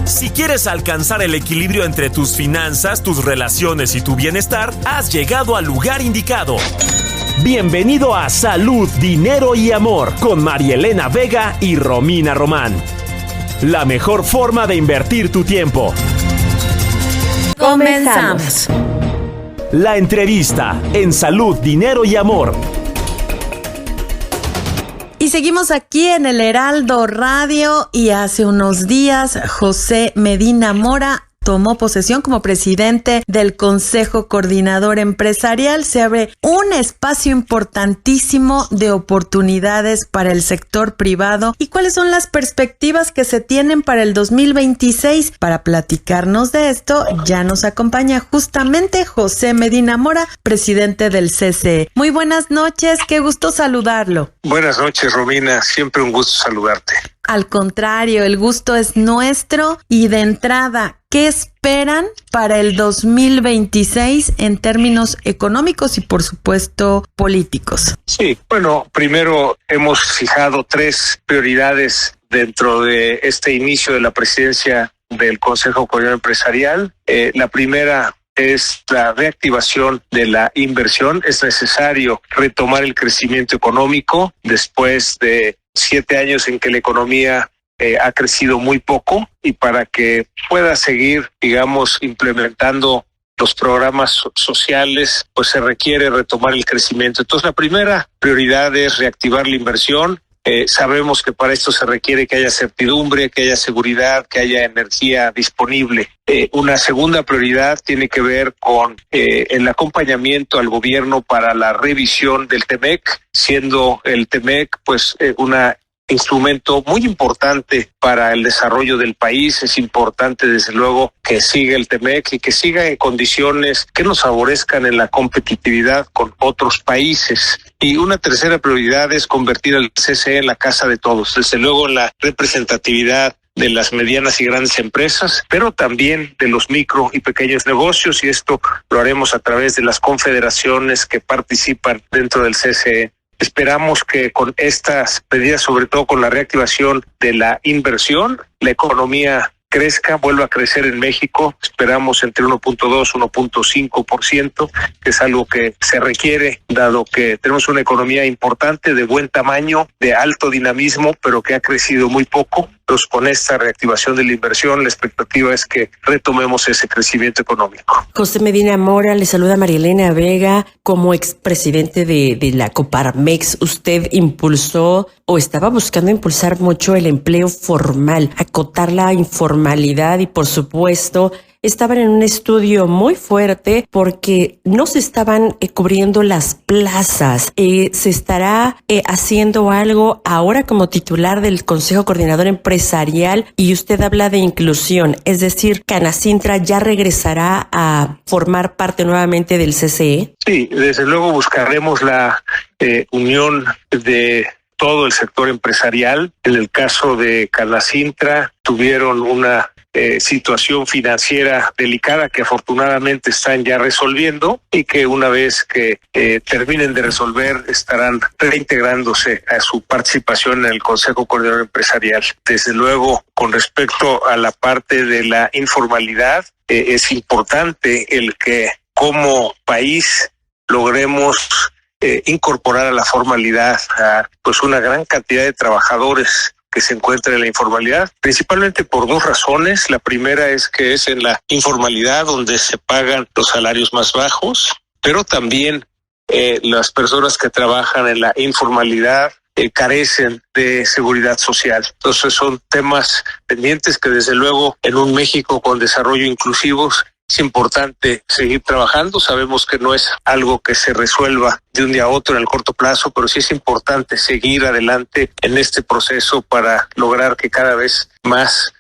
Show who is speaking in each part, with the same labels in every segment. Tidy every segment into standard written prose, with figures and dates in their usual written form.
Speaker 1: Si quieres alcanzar el equilibrio entre tus finanzas, tus relaciones y tu bienestar, has llegado al lugar indicado. Bienvenido a Salud, Dinero y Amor con Marielena Vega y Romina Román. La mejor forma de invertir tu tiempo.
Speaker 2: Comenzamos.
Speaker 1: La entrevista en Salud, Dinero y Amor.
Speaker 2: Y seguimos aquí en el Heraldo Radio y hace unos días José Medina Mora tomó posesión como presidente del Consejo Coordinador Empresarial. Se abre un espacio importantísimo de oportunidades para el sector privado. ¿Y cuáles son las perspectivas que se tienen para el 2026? Para platicarnos de esto, ya nos acompaña justamente José Medina Mora, presidente del CCE. Muy buenas noches, qué gusto saludarlo.
Speaker 3: Buenas noches, Romina, siempre un gusto saludarte.
Speaker 2: Al contrario, el gusto es nuestro y de entrada, ¿qué esperan para el 2026 en términos económicos y por supuesto políticos?
Speaker 3: Sí, bueno, primero hemos fijado 3 prioridades dentro de este inicio de la presidencia del Consejo Coordinador Empresarial. La primera es la reactivación de la inversión. Es necesario retomar el crecimiento económico después de 7 años en que la economía ha crecido muy poco, y para que pueda seguir, digamos, implementando los programas sociales, pues se requiere retomar el crecimiento. Entonces, la primera prioridad es reactivar la inversión. Sabemos que para esto se requiere que haya certidumbre, que haya seguridad, que haya energía disponible. Una segunda prioridad tiene que ver con el acompañamiento al gobierno para la revisión del TEMEC, siendo el TEMEC pues una instrumento muy importante para el desarrollo del país. Es importante, desde luego, que siga el TEMEC y que siga en condiciones que nos favorezcan en la competitividad con otros países. Y una tercera prioridad es convertir al CCE en la casa de todos, desde luego en la representatividad de las medianas y grandes empresas, pero también de los micro y pequeños negocios, y esto lo haremos a través de las confederaciones que participan dentro del CCE. Esperamos que con estas medidas, sobre todo con la reactivación de la inversión, la economía crezca, vuelva a crecer en México. Esperamos entre 1.2 y 1.5%, que es algo que se requiere, dado que tenemos una economía importante, de buen tamaño, de alto dinamismo, pero que ha crecido muy poco. Entonces, con esta reactivación de la inversión, la expectativa es que retomemos ese crecimiento económico.
Speaker 4: José Medina Mora, le saluda Marielena Vega. Como expresidente de la Coparmex, usted impulsó o estaba buscando impulsar mucho el empleo formal, acotar la informalidad y, por supuesto, estaban en un estudio muy fuerte porque no se estaban cubriendo las plazas. ¿Se estará haciendo algo ahora como titular del Consejo Coordinador Empresarial? Y usted habla de inclusión, es decir, Canacintra ya regresará a formar parte nuevamente del CCE.
Speaker 3: Sí, desde luego buscaremos la unión de todo el sector empresarial. En el caso de Canacintra, tuvieron una situación financiera delicada que afortunadamente están ya resolviendo, y que una vez que terminen de resolver estarán reintegrándose a su participación en el Consejo Coordinador Empresarial. Desde luego, con respecto a la parte de la informalidad, es importante el que como país logremos incorporar a la formalidad a pues una gran cantidad de trabajadores que se encuentran en la informalidad, principalmente por 2 razones. La primera es que es en la informalidad donde se pagan los salarios más bajos, pero también las personas que trabajan en la informalidad carecen de seguridad social. Entonces son temas pendientes que, desde luego, en un México con desarrollo inclusivo es importante seguir trabajando. Sabemos que no es algo que se resuelva de un día a otro en el corto plazo, pero sí es importante seguir adelante en este proceso para lograr que cada vez más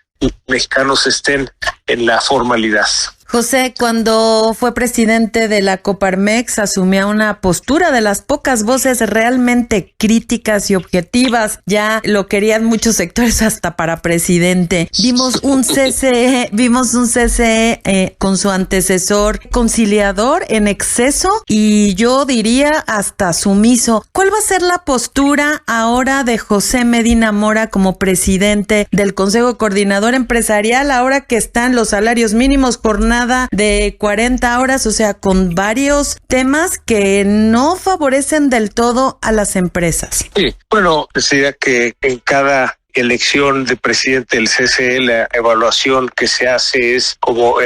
Speaker 3: mexicanos estén en la formalidad.
Speaker 2: José, cuando fue presidente de la Coparmex, asumía una postura de las pocas voces realmente críticas y objetivas. Ya lo querían muchos sectores hasta para presidente. Vimos un CCE con su antecesor conciliador en exceso y yo diría hasta sumiso. ¿Cuál va a ser la postura ahora de José Medina Mora como presidente del Consejo Coordinador Empresarial, ahora que están los salarios mínimos, jornada de 40 horas, o sea, con varios temas que no favorecen del todo a las empresas?
Speaker 3: Sí, bueno, decía que en cada elección de presidente del CCE la evaluación que se hace es como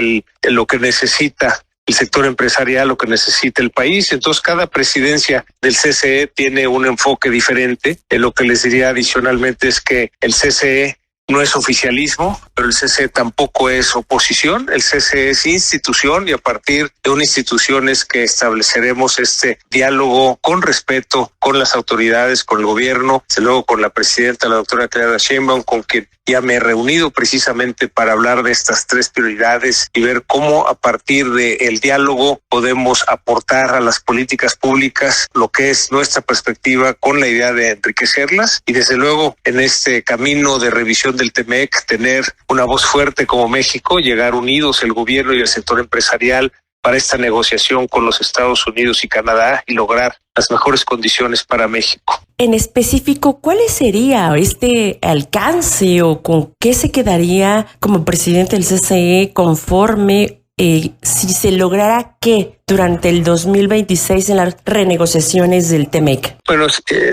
Speaker 3: lo que necesita el sector empresarial, lo que necesita el país. Entonces, cada presidencia del CCE tiene un enfoque diferente. Lo que les diría adicionalmente es que el CCE no es oficialismo, pero el CCE tampoco es oposición. El CCE es institución y a partir de una institución es que estableceremos este diálogo con respeto con las autoridades, con el gobierno, desde luego con la presidenta, la doctora Claudia Sheinbaum, con quien ya me he reunido precisamente para hablar de estas tres prioridades y ver cómo a partir del diálogo podemos aportar a las políticas públicas lo que es nuestra perspectiva con la idea de enriquecerlas y desde luego en este camino de revisión del TEMEC tener una voz fuerte como México, llegar unidos el gobierno y el sector empresarial para esta negociación con los Estados Unidos y Canadá y lograr las mejores condiciones para México.
Speaker 4: En específico, ¿cuál sería este alcance o con qué se quedaría como presidente del CCE conforme si se lograra qué durante el 2026 en las renegociaciones del TEMEC?
Speaker 3: Bueno,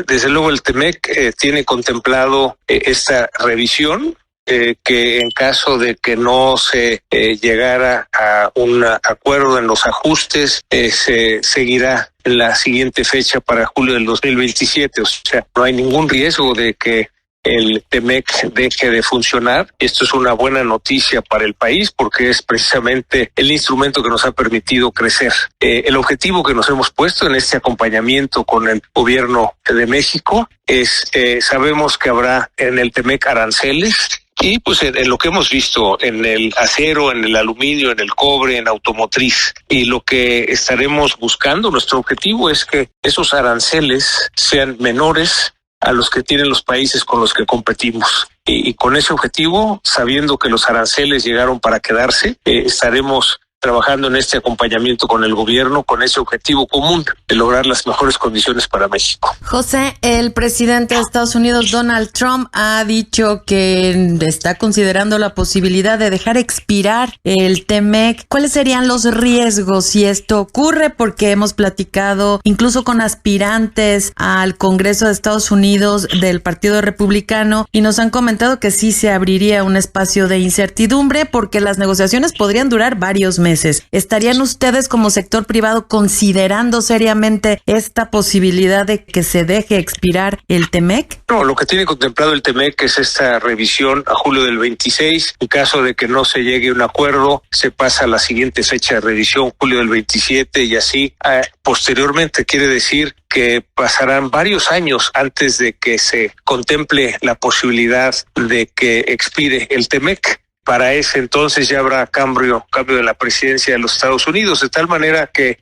Speaker 3: desde luego el TEMEC tiene contemplado esta revisión que en caso de que no se llegara a un acuerdo en los ajustes, se seguirá en la siguiente fecha para julio del 2027. O sea, no hay ningún riesgo de que el TEMEC deje de funcionar. Esto es una buena noticia para el país porque es precisamente el instrumento que nos ha permitido crecer. El objetivo que nos hemos puesto en este acompañamiento con el gobierno de México es, sabemos que habrá en el TEMEC aranceles. Y pues en lo que hemos visto en el acero, en el aluminio, en el cobre, en automotriz. Y lo que estaremos buscando, nuestro objetivo es que esos aranceles sean menores a los que tienen los países con los que competimos. Y con ese objetivo, sabiendo que los aranceles llegaron para quedarse, estaremos trabajando en este acompañamiento con el gobierno con ese objetivo común de lograr las mejores condiciones para México.
Speaker 2: José, el presidente de Estados Unidos, Donald Trump, ha dicho que está considerando la posibilidad de dejar expirar el TEMEC. ¿Cuáles serían los riesgos si esto ocurre? Porque hemos platicado incluso con aspirantes al Congreso de Estados Unidos del Partido Republicano y nos han comentado que sí se abriría un espacio de incertidumbre porque las negociaciones podrían durar varios meses. ¿Estarían ustedes como sector privado considerando seriamente esta posibilidad de que se deje expirar el TEMEC?
Speaker 3: No, lo que tiene contemplado el TEMEC es esta revisión a julio del 26. En caso de que no se llegue a un acuerdo, se pasa a la siguiente fecha de revisión, julio del 27, y así posteriormente. Quiere decir que pasarán varios años antes de que se contemple la posibilidad de que expire el TEMEC. Para ese entonces ya habrá cambio de la presidencia de los Estados Unidos, de tal manera que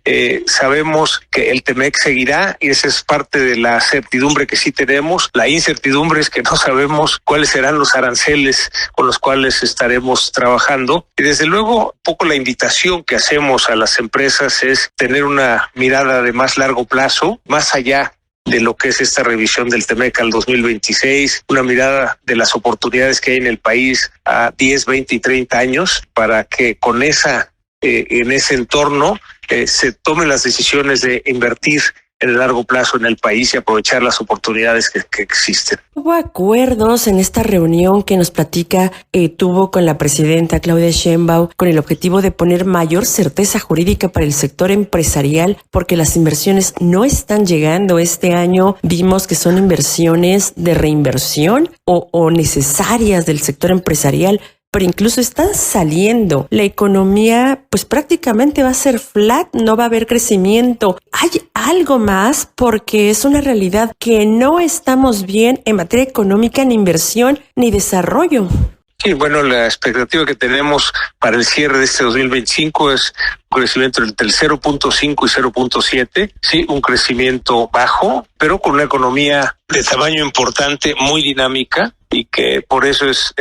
Speaker 3: sabemos que el TEMEC seguirá y esa es parte de la certidumbre que sí tenemos. La incertidumbre es que no sabemos cuáles serán los aranceles con los cuales estaremos trabajando. Y desde luego, un poco la invitación que hacemos a las empresas es tener una mirada de más largo plazo, más allá de lo que es esta revisión del TEMEC al 2026, una mirada de las oportunidades que hay en el país a 10, 20 y 30 años para que con en ese entorno se tomen las decisiones de invertir en el largo plazo en el país y aprovechar las oportunidades que existen.
Speaker 4: Hubo acuerdos en esta reunión que nos platica, tuvo con la presidenta Claudia Sheinbaum con el objetivo de poner mayor certeza jurídica para el sector empresarial porque las inversiones no están llegando este año. Vimos que son inversiones de reinversión o necesarias del sector empresarial, pero incluso están saliendo. La economía pues prácticamente va a ser flat, no va a haber crecimiento. Hay algo más porque es una realidad que no estamos bien en materia económica, ni inversión, ni desarrollo.
Speaker 3: Sí, bueno, la expectativa que tenemos para el cierre de este 2025 es un crecimiento entre el 0.5 y 0.7, sí, un crecimiento bajo, pero con una economía de tamaño importante, muy dinámica, y que por eso es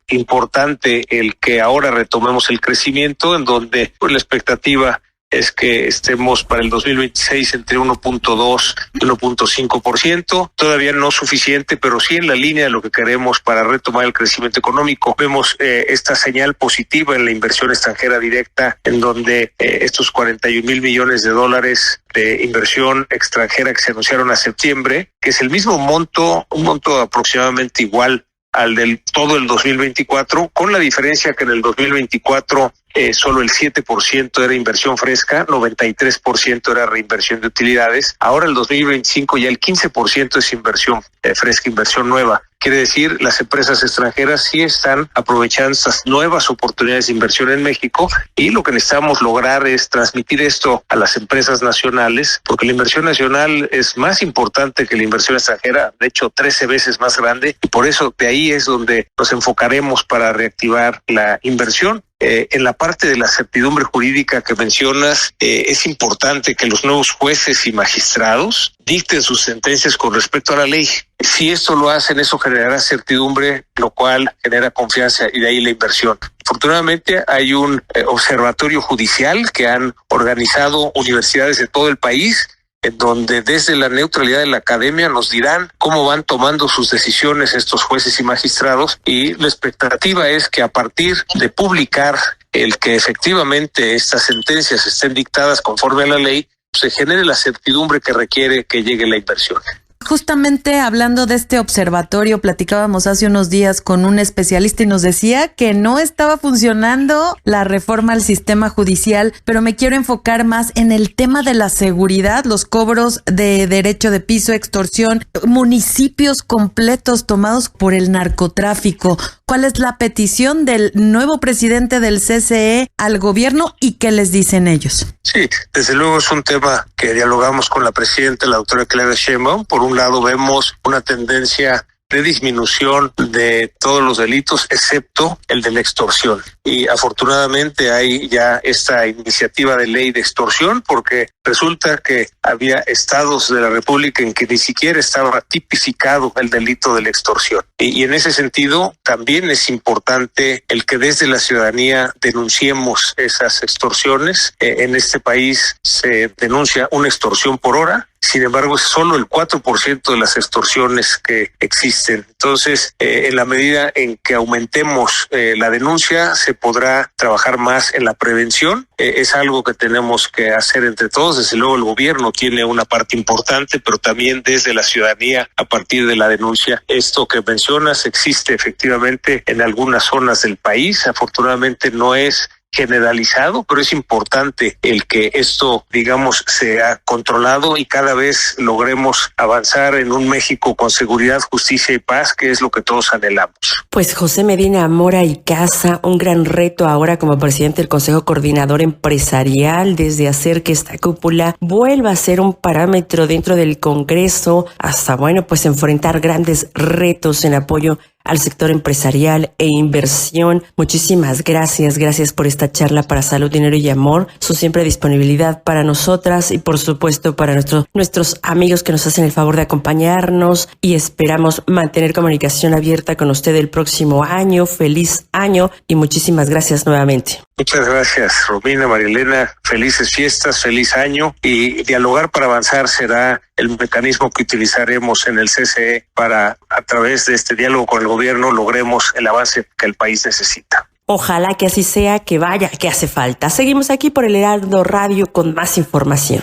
Speaker 3: importante el que ahora retomemos el crecimiento, en donde pues, la expectativa es que estemos para el 2026 entre 1.2 y 1.5%. Todavía no suficiente, pero sí en la línea de lo que queremos para retomar el crecimiento económico. Vemos esta señal positiva en la inversión extranjera directa, en donde estos 41,000 millones de dólares de inversión extranjera que se anunciaron a septiembre, que es el mismo monto, un monto aproximadamente igual al del todo el 2024, con la diferencia que en el 2024 solo el 7% era inversión fresca, 93% era reinversión de utilidades. Ahora el 2025 ya el 15% es inversión fresca, inversión nueva. Quiere decir, las empresas extranjeras sí están aprovechando estas nuevas oportunidades de inversión en México, y lo que necesitamos lograr es transmitir esto a las empresas nacionales, porque la inversión nacional es más importante que la inversión extranjera, de hecho 13 veces más grande, y por eso de ahí es donde nos enfocaremos para reactivar la inversión. En la parte de la certidumbre jurídica que mencionas, es importante que los nuevos jueces y magistrados dicten sus sentencias con respecto a la ley. Si esto lo hacen, eso generará certidumbre, lo cual genera confianza, y de ahí la inversión. Afortunadamente hay un observatorio judicial que han organizado universidades de todo el país, en donde desde la neutralidad de la academia nos dirán cómo van tomando sus decisiones estos jueces y magistrados, y la expectativa es que a partir de publicar el que efectivamente estas sentencias estén dictadas conforme a la ley, se genere la certidumbre que requiere que llegue la inversión.
Speaker 2: Justamente hablando de este observatorio, platicábamos hace unos días con un especialista y nos decía que no estaba funcionando la reforma al sistema judicial, pero me quiero enfocar más en el tema de la seguridad, los cobros de derecho de piso, extorsión, municipios completos tomados por el narcotráfico. ¿Cuál es la petición del nuevo presidente del CCE al gobierno y qué les dicen ellos?
Speaker 3: Sí, desde luego es un tema que dialogamos con la presidenta, la doctora Claudia Sheinbaum. Por un lado vemos una tendencia de disminución de todos los delitos, excepto el de la extorsión. Y afortunadamente hay ya esta iniciativa de ley de extorsión, porque resulta que había estados de la República en que ni siquiera estaba tipificado el delito de la extorsión. Y en ese sentido, también es importante el que desde la ciudadanía denunciemos esas extorsiones. En este país se denuncia una extorsión por hora. Sin embargo, es solo el 4% de las extorsiones que existen. Entonces, en la medida en que aumentemos la denuncia, se podrá trabajar más en la prevención. Es algo que tenemos que hacer entre todos. Desde luego, el gobierno tiene una parte importante, pero también desde la ciudadanía a partir de la denuncia. Esto que mencionas existe efectivamente en algunas zonas del país. Afortunadamente no es generalizado, pero es importante el que esto, digamos, sea controlado y cada vez logremos avanzar en un México con seguridad, justicia y paz, que es lo que todos anhelamos.
Speaker 4: Pues José Medina Mora y Casa, un gran reto ahora como presidente del Consejo Coordinador Empresarial, desde hacer que esta cúpula vuelva a ser un parámetro dentro del Congreso, hasta, bueno, pues enfrentar grandes retos en apoyo al sector empresarial e inversión. Muchísimas gracias por esta charla para Salud, Dinero y Amor, su siempre disponibilidad para nosotras y por supuesto para nuestros amigos que nos hacen el favor de acompañarnos, y esperamos mantener comunicación abierta con usted el próximo año. Feliz año y muchísimas gracias nuevamente.
Speaker 3: Muchas gracias, Romina, María Elena. Felices fiestas, feliz año, y dialogar para avanzar será el mecanismo que utilizaremos en el CCE para, a través de este diálogo con el gobierno, logremos el avance que el país necesita.
Speaker 4: Ojalá que así sea, que vaya, que hace falta. Seguimos aquí por el Heraldo Radio con más información.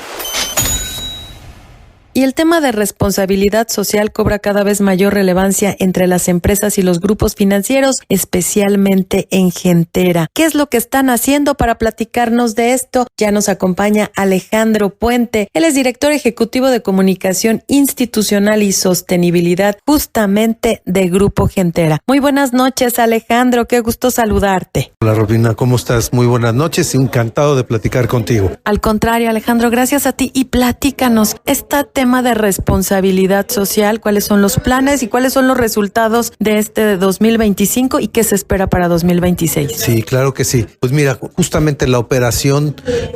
Speaker 2: Y el tema de responsabilidad social cobra cada vez mayor relevancia entre las empresas y los grupos financieros, especialmente en Gentera. ¿Qué es lo que están haciendo para platicarnos de esto? Ya nos acompaña Alejandro Puente. Él es director ejecutivo de Comunicación Institucional y Sostenibilidad, justamente de Grupo Gentera. Muy buenas noches, Alejandro. Qué gusto saludarte.
Speaker 5: Hola, Robina. ¿Cómo estás? Muy buenas noches. Encantado de platicar contigo.
Speaker 2: Al contrario, Alejandro, gracias a ti. Y platícanos, esta tema de responsabilidad social, cuáles son los planes y cuáles son los resultados de este de 2025 y qué se espera para 2026.
Speaker 5: Sí, claro que sí. Pues mira, justamente la operación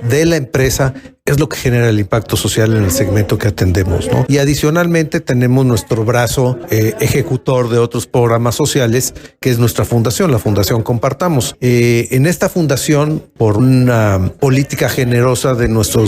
Speaker 5: de la empresa es lo que genera el impacto social en el segmento que atendemos, ¿no? Y adicionalmente tenemos nuestro brazo ejecutor de otros programas sociales, que es nuestra fundación, la Fundación Compartamos. En esta fundación, por una política generosa de nuestra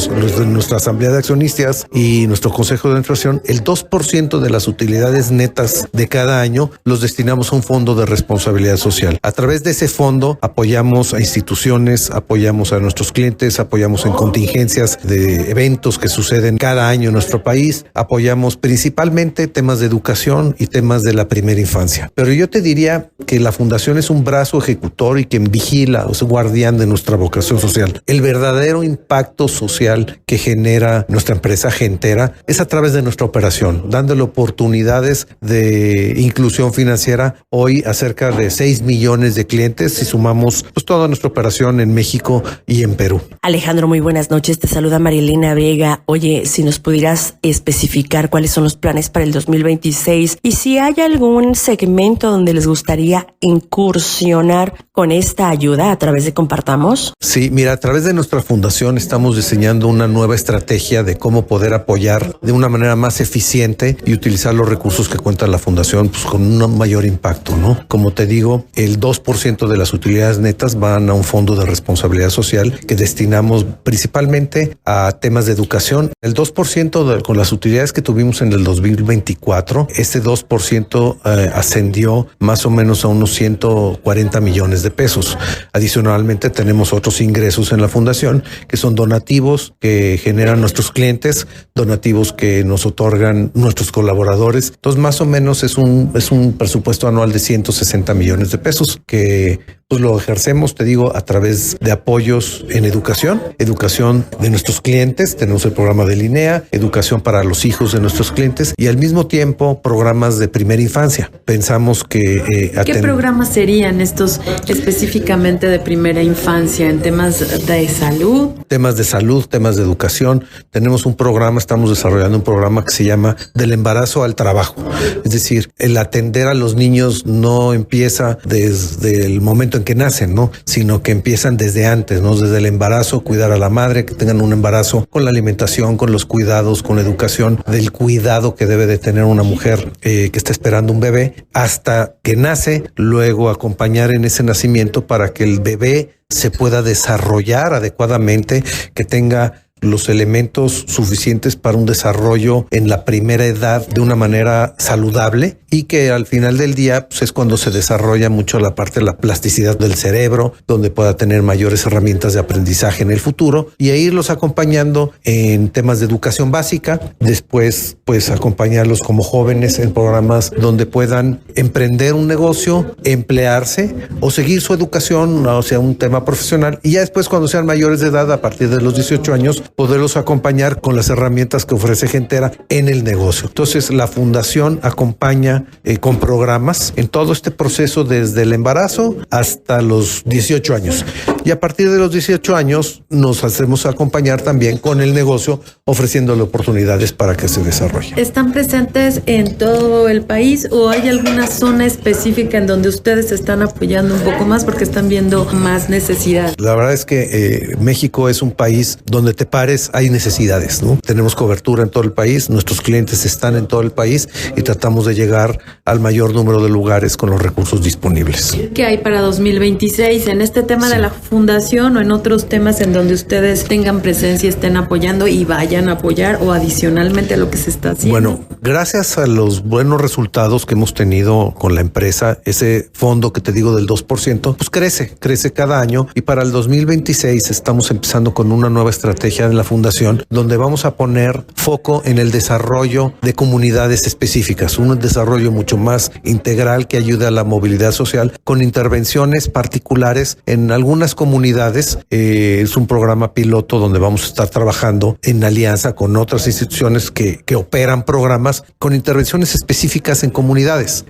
Speaker 5: Asamblea de Accionistas y nuestro Consejo de Administración, el 2% de las utilidades netas de cada año los destinamos a un fondo de responsabilidad social. A través de ese fondo apoyamos a instituciones, apoyamos a nuestros clientes, apoyamos en contingencias de eventos que suceden cada año en nuestro país, apoyamos principalmente temas de educación y temas de la primera infancia. Pero yo te diría que la fundación es un brazo ejecutor y quien vigila o es guardián de nuestra vocación social. El verdadero impacto social que genera nuestra empresa Gentera es a través de nuestra operación, dándole oportunidades de inclusión financiera hoy a cerca de 6 millones de clientes si sumamos pues toda nuestra operación en México y en Perú.
Speaker 4: Alejandro, muy buenas noches. Te saluda María Elena Vega. Oye, si nos pudieras especificar cuáles son los planes para el 2026 y si hay algún segmento donde les gustaría incursionar con esta ayuda a través de Compartamos.
Speaker 5: Sí, mira, a través de nuestra fundación estamos diseñando una nueva estrategia de cómo poder apoyar de una manera más eficiente y utilizar los recursos que cuenta la fundación pues, con un mayor impacto, ¿no? Como te digo, el 2% de las utilidades netas van a un fondo de responsabilidad social que destinamos principalmente a temas de educación. El 2% con las utilidades que tuvimos en el 2024, este 2% ascendió más o menos a unos 140 millones de pesos. Adicionalmente tenemos otros ingresos en la fundación que son donativos que generan nuestros clientes, donativos que nos otorgan nuestros colaboradores. Entonces más o menos es un presupuesto anual de 160 millones de pesos que pues lo ejercemos, te digo, a través de apoyos en educación de nuestros clientes. Tenemos el programa de Linea, educación para los hijos de nuestros clientes y al mismo tiempo programas de primera infancia. Pensamos que...
Speaker 2: ¿Qué programas serían estos específicamente de primera infancia en temas de salud?
Speaker 5: Temas de salud, temas de educación. Tenemos un programa, estamos desarrollando un programa que se llama Del embarazo al trabajo. Es decir, el atender a los niños no empieza desde el momento en que nacen, ¿no? Sino que empiezan desde antes, ¿no? Desde el embarazo, cuidar a la madre, que tengan un embarazo con la alimentación, con los cuidados, con la educación, del cuidado que debe de tener una mujer que está esperando un bebé hasta que nace, luego acompañar en ese nacimiento para que el bebé se pueda desarrollar adecuadamente, que tenga los elementos suficientes para un desarrollo en la primera edad de una manera saludable y que al final del día pues, es cuando se desarrolla mucho la parte de la plasticidad del cerebro, donde pueda tener mayores herramientas de aprendizaje en el futuro y a irlos acompañando en temas de educación básica. Después, pues acompañarlos como jóvenes en programas donde puedan emprender un negocio, emplearse o seguir su educación, o sea, un tema profesional. Y ya después, cuando sean mayores de edad, a partir de los 18 años, poderlos acompañar con las herramientas que ofrece Gentera en el negocio. Entonces, la fundación acompaña con programas en todo este proceso desde el embarazo hasta los 18 años. Y a partir de los 18 años nos hacemos acompañar también con el negocio, ofreciéndole oportunidades para que se desarrolle.
Speaker 2: ¿Están presentes en todo el país o hay alguna zona específica en donde ustedes están apoyando un poco más porque están viendo más necesidad?
Speaker 5: La verdad es que México es un país donde te pares, hay necesidades, ¿no? Tenemos cobertura en todo el país, nuestros clientes están en todo el país y tratamos de llegar al mayor número de lugares con los recursos disponibles.
Speaker 2: ¿Qué hay para 2026 en este tema de la fundación o en otros temas en donde ustedes tengan presencia, estén apoyando y vayan a apoyar o adicionalmente a lo que se está haciendo?
Speaker 5: Bueno, gracias a los buenos resultados que hemos tenido con la empresa, ese fondo que te digo del 2%, pues crece cada año y para el 2026 estamos empezando con una nueva estrategia en la fundación donde vamos a poner foco en el desarrollo de comunidades específicas, un desarrollo mucho más integral que ayude a la movilidad social con intervenciones particulares en algunas comunidades. Es un programa piloto donde vamos a estar trabajando en alianza con otras instituciones que operan programas con intervenciones específicas en comunidades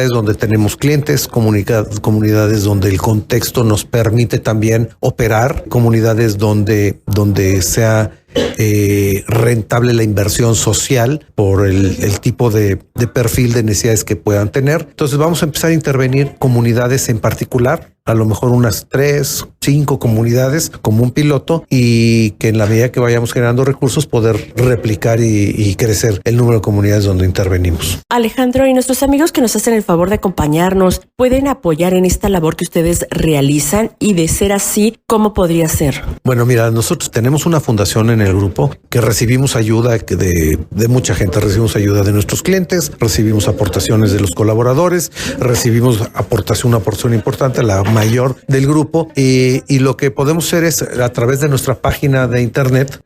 Speaker 5: donde tenemos clientes, comunidades donde el contexto nos permite también operar, comunidades donde sea rentable la inversión social por el tipo de perfil de necesidades que puedan tener. Entonces vamos a empezar a intervenir comunidades en particular, a lo mejor unas 3, 5 comunidades como un piloto, y que en la medida que vayamos generando recursos poder replicar y crecer el número de comunidades donde intervenimos.
Speaker 4: Alejandro, y nuestros amigos que nos hacen el favor de acompañarnos, ¿pueden apoyar en esta labor que ustedes realizan? Y de ser así, ¿cómo podría ser?
Speaker 5: Bueno, mira, nosotros tenemos una fundación en el grupo que recibimos ayuda de mucha gente, recibimos ayuda de nuestros clientes, recibimos aportaciones de los colaboradores, recibimos una porción importante, la mayor del grupo, y lo que podemos hacer es a través de nuestra página de internet,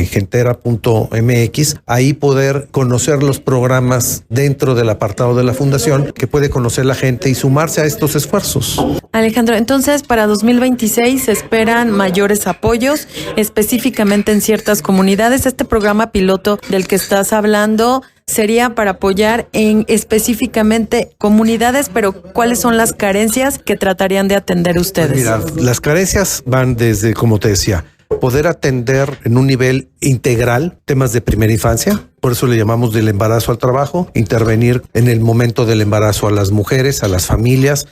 Speaker 5: gentera.mx, ahí poder conocer los programas dentro del apartado de la fundación que puede conocer la gente y sumarse a estos esfuerzos.
Speaker 2: Alejandro, entonces para 2026 se esperan mayores apoyos, específicamente en ciertas comunidades. Este programa piloto del que estás hablando sería para apoyar en específicamente comunidades, pero ¿cuáles son las carencias que tratarían de atender ustedes?
Speaker 5: Pues mira, las carencias van desde, como te decía, poder atender en un nivel integral temas de primera infancia. Por eso le llamamos del embarazo al trabajo, intervenir en el momento del embarazo a las mujeres, a las familias,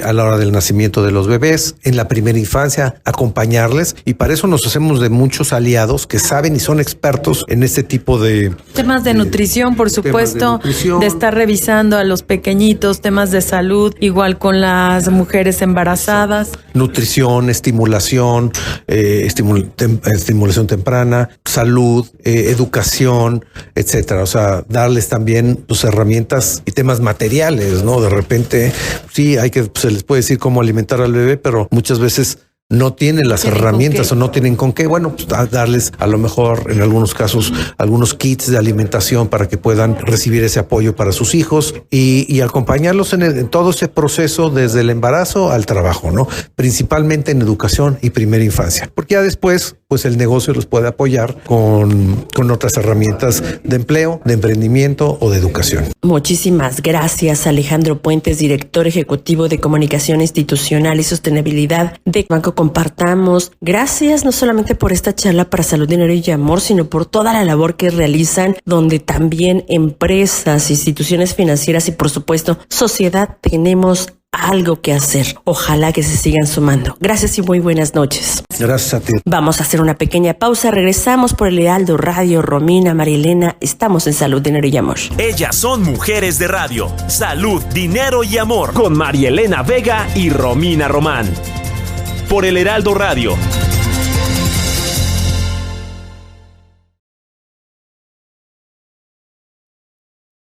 Speaker 5: a la hora del nacimiento de los bebés, en la primera infancia, acompañarles. Y para eso nos hacemos de muchos aliados que saben y son expertos en este tipo de
Speaker 2: temas de nutrición, por supuesto, de estar revisando a los pequeñitos, temas de salud, igual con las mujeres embarazadas.
Speaker 5: Nutrición, estimulación, estimulación temprana, salud, educación, etcétera. O sea, darles también pues, herramientas y temas materiales, ¿no? De repente, sí, se les puede decir cómo alimentar al bebé, pero muchas veces no tienen las herramientas o no tienen con qué. Bueno, pues darles a lo mejor en algunos casos algunos kits de alimentación para que puedan recibir ese apoyo para sus hijos y acompañarlos en todo ese proceso desde el embarazo al trabajo, ¿no? Principalmente en educación y primera infancia, porque ya después pues el negocio los puede apoyar con otras herramientas de empleo, de emprendimiento o de educación.
Speaker 4: Muchísimas gracias, Alejandro Puentes, director ejecutivo de Comunicación Institucional y Sostenibilidad de Banco Compartamos. Gracias no solamente por esta charla para Salud, Dinero y Amor, sino por toda la labor que realizan, donde también empresas, instituciones financieras y por supuesto sociedad tenemos algo que hacer. Ojalá que se sigan sumando. Gracias y muy buenas noches.
Speaker 5: Gracias a ti.
Speaker 4: Vamos a hacer una pequeña pausa. Regresamos por el Heraldo Radio. Romina, Marielena, estamos en Salud, Dinero y Amor.
Speaker 1: Ellas son mujeres de radio. Salud, Dinero y Amor. Con Marielena Vega y Romina Román. Por el Heraldo Radio.